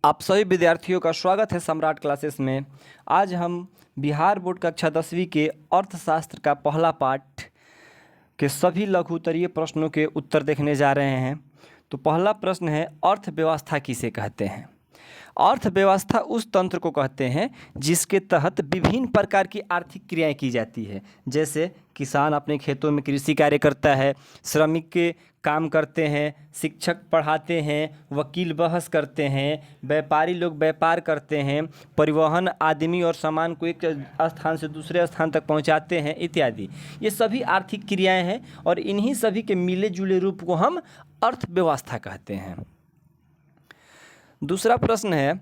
आप सभी विद्यार्थियों का स्वागत है सम्राट क्लासेस में। आज हम बिहार बोर्ड कक्षा 10वीं के अर्थशास्त्र का पहला पाठ के सभी लघु उत्तरीय प्रश्नों के उत्तर देखने जा रहे हैं। तो पहला प्रश्न है, अर्थव्यवस्था किसे कहते हैं? अर्थव्यवस्था उस तंत्र को कहते हैं जिसके तहत विभिन्न प्रकार की आर्थिक क्रियाएं की जाती है। जैसे किसान अपने खेतों में कृषि कार्य करता है, श्रमिक के काम करते हैं, शिक्षक पढ़ाते हैं, वकील बहस करते हैं, व्यापारी लोग व्यापार करते हैं, परिवहन आदमी और सामान को एक स्थान से दूसरे स्थान तक पहुंचाते हैं इत्यादि। ये सभी आर्थिक क्रियाएं हैं और इन्हीं सभी के मिले जुले रूप को हम अर्थव्यवस्था कहते हैं। दूसरा प्रश्न है,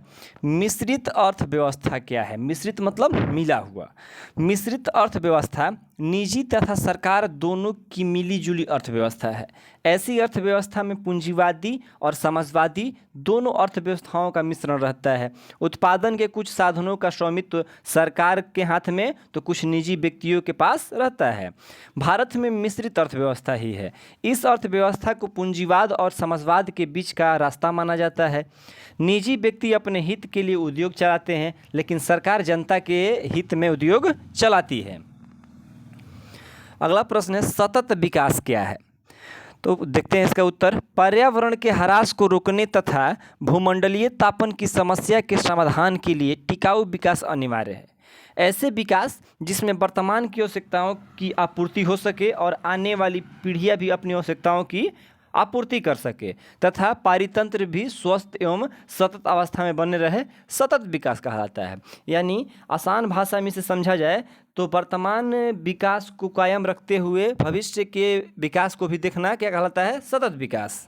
मिश्रित अर्थव्यवस्था क्या है? मिश्रित मतलब मिला हुआ। मिश्रित अर्थव्यवस्था निजी तथा सरकार दोनों की मिलीजुली अर्थव्यवस्था है। ऐसी अर्थव्यवस्था में पूंजीवादी और समाजवादी दोनों अर्थव्यवस्थाओं का मिश्रण रहता है। उत्पादन के कुछ साधनों का स्वामित्व सरकार के हाथ में तो कुछ निजी व्यक्तियों के पास रहता है। भारत में मिश्रित अर्थव्यवस्था ही है। इस अर्थव्यवस्था को पूंजीवाद और समाजवाद के बीच का रास्ता माना जाता है। निजी व्यक्ति अपने हित के लिए उद्योग चलाते हैं, लेकिन सरकार जनता के हित में उद्योग चलाती है। अगला प्रश्न है, सतत विकास क्या है? तो देखते हैं इसका उत्तर। पर्यावरण के ह्रास को रोकने तथा भूमंडलीय तापन की समस्या के समाधान के लिए टिकाऊ विकास अनिवार्य है। ऐसे विकास जिसमें वर्तमान की आवश्यकताओं की आपूर्ति हो सके और आने वाली पीढ़ियां भी अपनी आवश्यकताओं की आपूर्ति कर सके तथा पारितंत्र भी स्वस्थ एवं सतत अवस्था में बने रहे, सतत विकास कहलाता है। यानी आसान भाषा में इसे समझा जाए तो वर्तमान विकास को कायम रखते हुए भविष्य के विकास को भी देखना क्या कहलाता है? सतत विकास।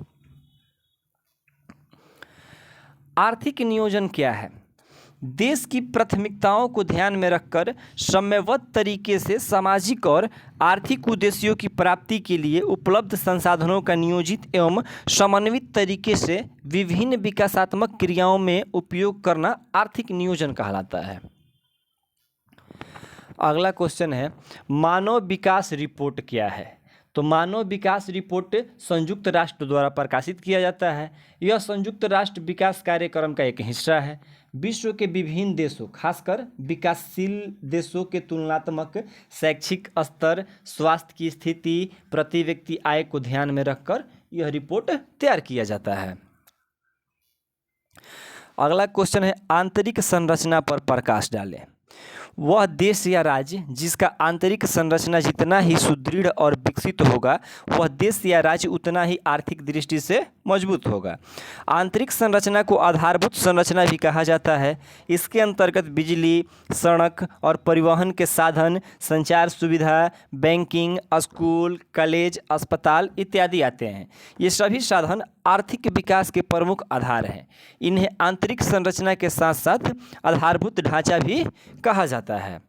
आर्थिक नियोजन क्या है? देश की प्राथमिकताओं को ध्यान में रखकर समयबद्ध तरीके से सामाजिक और आर्थिक उद्देश्यों की प्राप्ति के लिए उपलब्ध संसाधनों का नियोजित एवं समन्वित तरीके से विभिन्न विकासात्मक क्रियाओं में उपयोग करना आर्थिक नियोजन कहलाता है। अगला क्वेश्चन है, मानव विकास रिपोर्ट क्या है? तो मानव विकास रिपोर्ट संयुक्त राष्ट्र द्वारा प्रकाशित किया जाता है। यह संयुक्त राष्ट्र विकास कार्यक्रम का एक हिस्सा है। विश्व के विभिन्न देशों, खासकर विकासशील देशों के तुलनात्मक शैक्षिक स्तर, स्वास्थ्य की स्थिति, प्रति व्यक्ति आय को ध्यान में रखकर यह रिपोर्ट तैयार किया जाता है। अगला क्वेश्चन है, आंतरिक संरचना पर प्रकाश डालें। वह देश या राज्य जिसका आंतरिक संरचना जितना ही सुदृढ़ और विकसित होगा, वह देश या राज्य उतना ही आर्थिक दृष्टि से मजबूत होगा। आंतरिक संरचना को आधारभूत संरचना भी कहा जाता है। इसके अंतर्गत बिजली, सड़क और परिवहन के साधन, संचार सुविधा, बैंकिंग, स्कूल, कॉलेज, अस्पताल इत्यादि आते हैं। ये सभी साधन आर्थिक विकास के प्रमुख आधार हैं। इन्हें आंतरिक संरचना के साथ साथ आधारभूत ढांचा भी कहा जाता है।